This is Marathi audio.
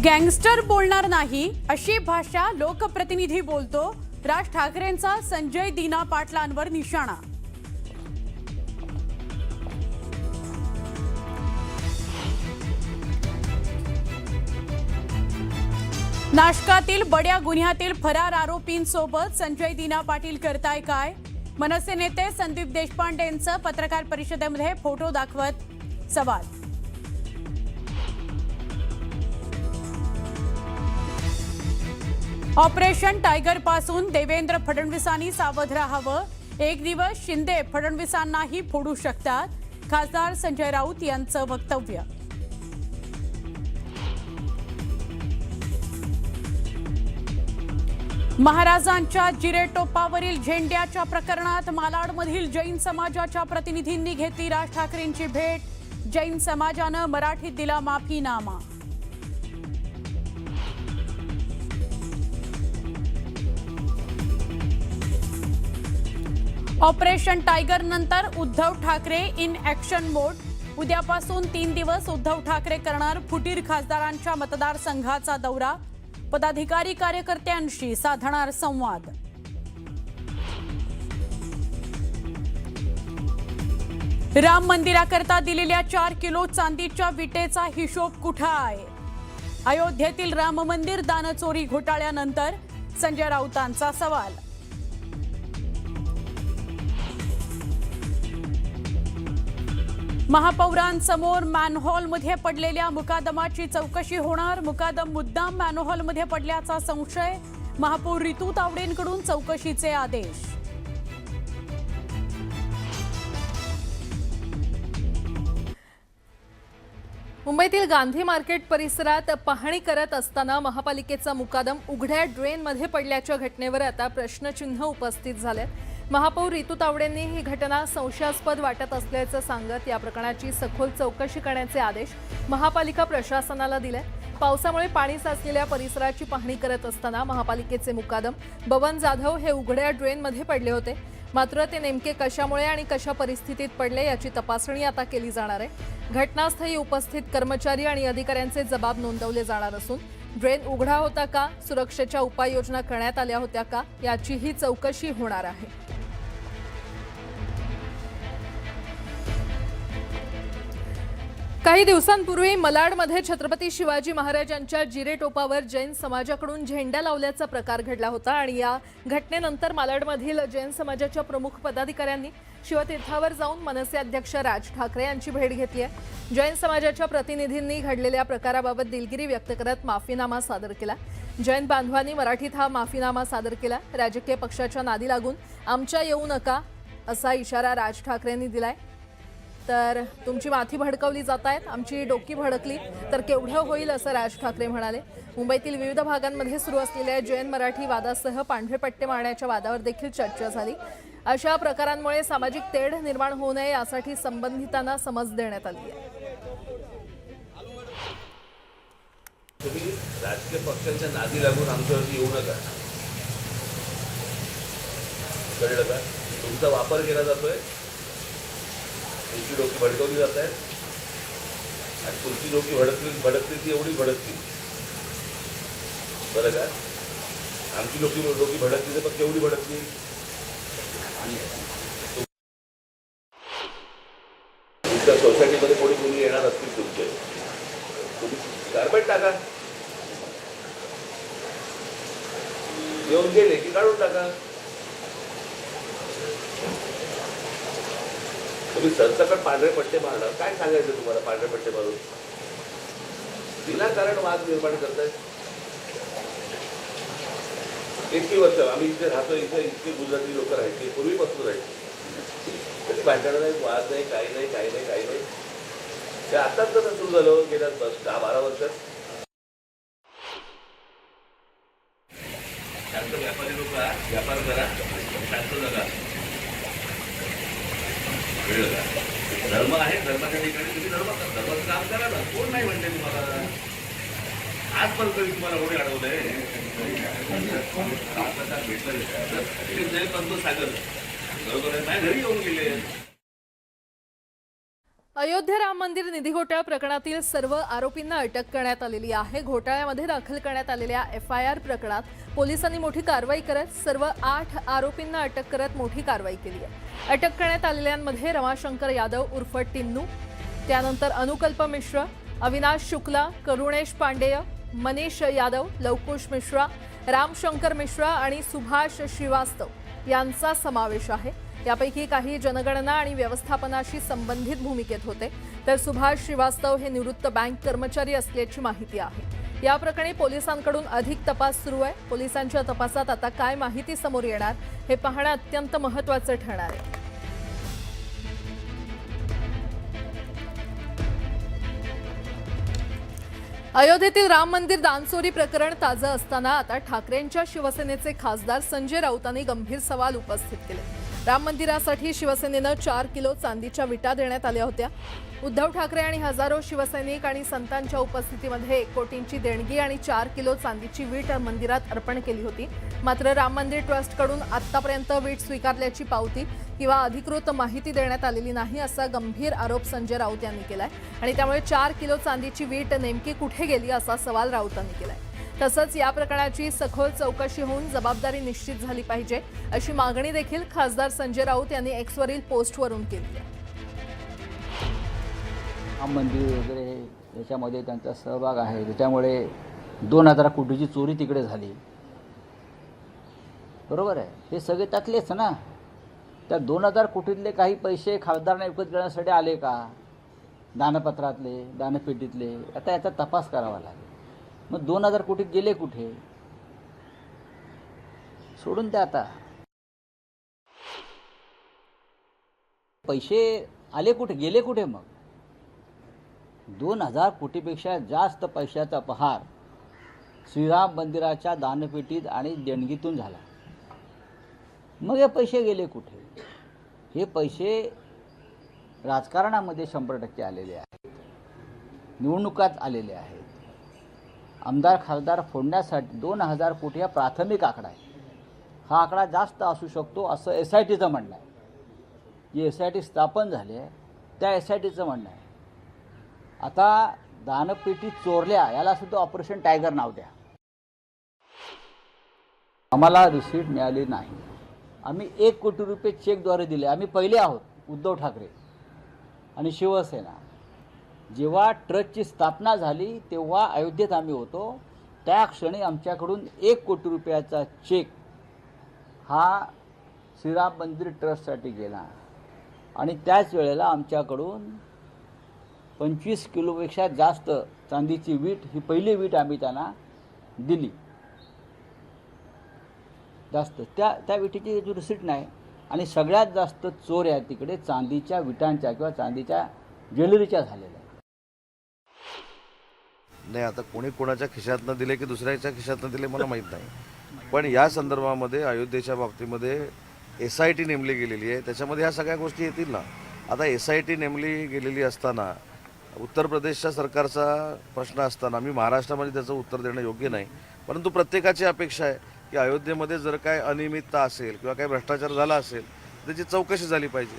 गँगस्टर बोलणार नाही अशी भाषा लोकप्रतिनिधी बोलतो। राज ठाकरेंचा संजय दीना पाटलांवर निशाणा। नाशकातील बड्या गुन्ह्यातील फरार आरोपींसोबत संजय दीना पाटील करताय काय? मनसे नेते संदीप देशपांडेंचं पत्रकार परिषदेमध्ये फोटो दाखवत सवाल। ऑपरेशन टायगर पासून देवेंद्र फडणवीसांनी सावध राहावं। एक दिवस शिंदे फडणवीसांनाही फोडू शकतात, खासदार संजय राऊत यांचं वक्तव्य। महाराजांच्या जिरेटोपावरील झेंड्याच्या प्रकरणात मालाडमधील जैन समाजाच्या प्रतिनिधींनी घेतली राज ठाकरेंची भेट। जैन समाजानं मराठीत दिला माफीनामा। ऑपरेशन टायगर नंतर उद्धव ठाकरे इन ॲक्शन मोड। उद्यापासून 3 दिवस उद्धव ठाकरे करणार फुटीर खासदारांच्या मतदारसंघाचा दौरा। पदाधिकारी कार्यकर्त्यांशी साधणार संवाद। राम मंदिराकरता दिलेल्या 4 किलो चांदीच्या विटेचा हिशोब कुठे आहे? अयोध्येतील राम मंदिर दानचोरी घोटाळ्यानंतर संजय राऊतांचा सवाल। महापौरांसमोर मॅनहोलमध्ये पडलेल्या मुकादमाची चौकशी होणार। मुकादम मुद्दाम मॅनहोलमध्ये पडल्याचा संशय। महापौर रितू तावडेंकडून चौकशीचे आदेश। मुंबईतील गांधी मार्केट परिसरात पाहणी करत असताना महापालिकेचा मुकादम उघड्या ड्रेनमध्ये पडल्याच्या घटनेवर आता प्रश्नचिन्ह उपस्थित झाले। महापौर रितू तावडेंनी ही घटना संशयास्पद वाटत असल्याचं सांगत या प्रकरणाची सखोल चौकशी करण्याचे आदेश महापालिका प्रशासनाला दिले। पावसामुळे पाणी साचलेल्या परिसराची पाहणी करत असताना महापालिकेचे मुकादम बबन जाधव हे उघड्या ड्रेनमध्ये पडले होते। मात्र ते नेमके कशामुळे आणि कशा परिस्थितीत पडले याची तपासणी आता केली जाणार आहे। घटनास्थळी उपस्थित कर्मचारी आणि अधिकाऱ्यांचे जबाब नोंदवले जाणार असून ड्रेन उघडा होता का, सुरक्षेच्या उपाययोजना करण्यात आल्या होत्या का याचीही चौकशी होणार आहे। काही दिवसांपूर्वी मलाडमध्ये छत्रपती शिवाजी महाराजांच्या जिरेटोपावर जैन समाजाकडून झेंडा लावल्याचा प्रकार घडला होता आणि या घटनेनंतर मालाडमधील जैन समाजाच्या प्रमुख पदाधिकाऱ्यांनी शिवतीर्थावर जाऊन मनसे अध्यक्ष राज ठाकरे यांची भेट घेतली आहे। जैन समाजाच्या प्रतिनिधींनी घडलेल्या प्रकाराबाबत दिलगिरी व्यक्त करत माफीनामा सादर केला। जैन बांधवांनी मराठीत हा माफीनामा सादर केला। राजकीय पक्षाच्या नादी लागून आमच्या येऊ नका असा इशारा राज ठाकरेंनी दिलाय। तर तुमची माथी भडकवली जात आहेत, आमची डोकी भडकली तर केवढं होईल असं राज ठाकरे म्हणाले। मुंबईतील विविध भागांमध्ये सुरू असलेल्या जैन मराठी वादासह पांढरे पट्टे मारण्याच्या वादावर देखील चर्चा झाली। अशा प्रकारांमुळे सामाजिक तेढ निर्माण होऊ नये यासाठी संबंधितांना समज देण्यात आली आहे। तुम्ही राजकीय पक्षांच्या नादी लागून आमच्यावरती येऊ नका, कळलं का? तुमचा वापर केला जातोय, तुमची डोकी भडकवली जात आहेत आणि तुमची डोकी भडकली ती एवढी भडकली, बरं का? आमची डोकी भडकली तर पण केवढी भडकली? तुमच्या सोसायटीमध्ये कोणी येणार असतील तुमचे, तुम्ही कार्पेट टाका, येऊन गेले की काढून टाका। तुम्ही सरसकट पांढरे पट्टे मारणार, काय सांगायचं तुम्हाला? पांढरे पट्टे मारून विनाकारण वाद निर्माण करतायत। इतकी वर्ष आम्ही इथे राहतो, इथे इतके गुजराती लोक राहायचे, पूर्वीपासून राहायचे, कधी भांडण नाही, वाद नाही, काही नाही, काही नाही, काही नाही। ते आताच जर सुरू झालं गेल्या 10-12 वर्षात। शांत व्यापारी लोक व्यापार करा, शांत जगा, धर्म आहे, धर्माच्या ठिकाणी तुम्ही धर्माचं काम करा ना, कोण नाही म्हणते तुम्हाला? आजपर्यंत तुम्हाला कोणी अडवलंय? भेटलं सागर बरोबर आहे, माझ्या घरी येऊन गेले। अयोध्या राम मंदिर निधी घोटाळा प्रकरणातील सर्व आरोपींना अटक करण्यात आलेली आहे। घोटाळ्यामध्ये दाखल करण्यात आलेल्या FIR प्रकरणात पोलिसांनी मोठी कारवाई करत सर्व 8 आरोपींना अटक करत मोठी कारवाई केली आहे। अटक करण्यात आलेल्यांमध्ये रमाशंकर यादव उर्फ टिन्नू, त्यानंतर अनुकल्प मिश्र, अविनाश शुक्ला, करुणेश पांडेय, मनीष यादव, लवकुश मिश्रा, रामशंकर मिश्रा आणि सुभाष श्रीवास्तव यांचा समावेश आहे। यापैकी काही जनगणना आणि व्यवस्थापनाशी संबंधित भूमिकेत होते, तर सुभाष श्रीवास्तव हे निवृत्त बँक कर्मचारी असल्याची माहिती आहे। या प्रकरणी पोलिसांकडून अधिक तपास सुरू आहे। पोलिसांच्या तपासात आता काय माहिती समोर येणार हे पाहणं अत्यंत महत्त्वाचं ठरणार आहे। अयोध्येतील राम मंदिर दानचोरी प्रकरण ताजं असताना आता ठाकरेंच्या शिवसेनेचे खासदार संजय राऊतांनी गंभीर सवाल उपस्थित केले। राम मंदिरासाठी शिवसेनेनं 4 किलो चांदीच्या विटा देण्यात आल्या होत्या। उद्धव ठाकरे आणि हजारो शिवसैनिक आणि संतांच्या उपस्थितीमध्ये 1 कोटींची देणगी आणि 4 किलो चांदीची वीट मंदिरात अर्पण केली होती। मात्र राम मंदिर ट्रस्टकडून आतापर्यंत वीट स्वीकारल्याची पावती किंवा अधिकृत माहिती देण्यात आलेली नाही, असा गंभीर आरोप संजय राऊत यांनी केलाय आणि त्यामुळे 4 किलो चांदीची वीट नेमकी कुठे गेली असा सवाल राऊतांनी केलाय। तसंच या प्रकरणाची सखोल चौकशी होऊन जबाबदारी निश्चित झाली पाहिजे, अशी मागणी देखील खासदार संजय राऊत यांनी एक्सवरील पोस्टवरून केली आहे। राम मंदिर वगैरे याच्यामध्ये त्यांचा सहभाग आहे, त्याच्यामुळे 2000 कोटीची चोरी तिकडे झाली, बरोबर आहे। हे सगळे त्यातलेच ना। त्या 2000 कोटीतले काही पैसे खासदारांना विकत घेण्यासाठी आले का, दानपत्रातले, दानपेटीतले? आता याचा तपास करावा लागेल। मग 2000 कोटी गेले कुठे? सोडून द्या आता। पैसे आले कुठे, गेले कुठे? मग 2000 कोटीपेक्षा जास्त पैशाचा पहार श्रीराम मंदिराच्या दानपेटीत आणि देणगीतून झाला। मग हे पैसे गेले कुठे? हे पैसे राजकारणामध्ये 100% आलेले आहेत, निवडणुकात आलेले आहेत। आमदार खासदार फोडण्यासाठी 2000 कोटी हा प्राथमिक आकडा आहे। हा आकडा जास्त असू शकतो असं SITचं म्हणणं आहे। जी SIT स्थापन झाली आहे त्या SITचं म्हणणं आहे। आता दानपेटी चोरल्या याला सुद्धा ऑपरेशन टायगर नाव द्या। आम्हाला रिसीट मिळाली नाही। आम्ही 1 कोटी रुपये चेकद्वारे दिले। आम्ही पहिले आहोत, उद्धव ठाकरे आणि शिवसेना। जेव्हा ट्रस्टची स्थापना झाली तेव्हा अयोध्येत आम्ही होतो, त्या क्षणी आमच्याकडून 1 कोटी रुपयाचा चेक हा श्रीराम मंदिर ट्रस्टसाठी गेला आणि त्याच वेळेला आमच्याकडून 25 किलोपेक्षा जास्त चांदीची वीट, ही पहिली वीट आम्ही त्यांना दिली। जास्त त्या विटीची रिसीट नाही। आणि सगळ्यात जास्त चोऱ्या तिकडे चांदीच्या विटांच्या किंवा चांदीच्या ज्वेलरीच्या झालेल्या। नाही, आता कोणी कोणाच्या खिशातनं दिले की दुसऱ्याच्या खिशातनं दिले मला माहीत नाही, पण या संदर्भामध्ये अयोध्येच्या बाबतीमध्ये SIT नेमली गेलेली आहे, त्याच्यामध्ये ह्या सगळ्या गोष्टी येतील ना। आता SIT नेमली गेलेली असताना उत्तर प्रदेशच्या सरकारचा प्रश्न असताना मी महाराष्ट्रामध्ये त्याचं उत्तर देणं योग्य नाही, परंतु प्रत्येकाची अपेक्षा आहे की अयोध्येमध्ये जर काय अनियमितता असेल किंवा काही भ्रष्टाचार झाला असेल त्याची चौकशी झाली पाहिजे।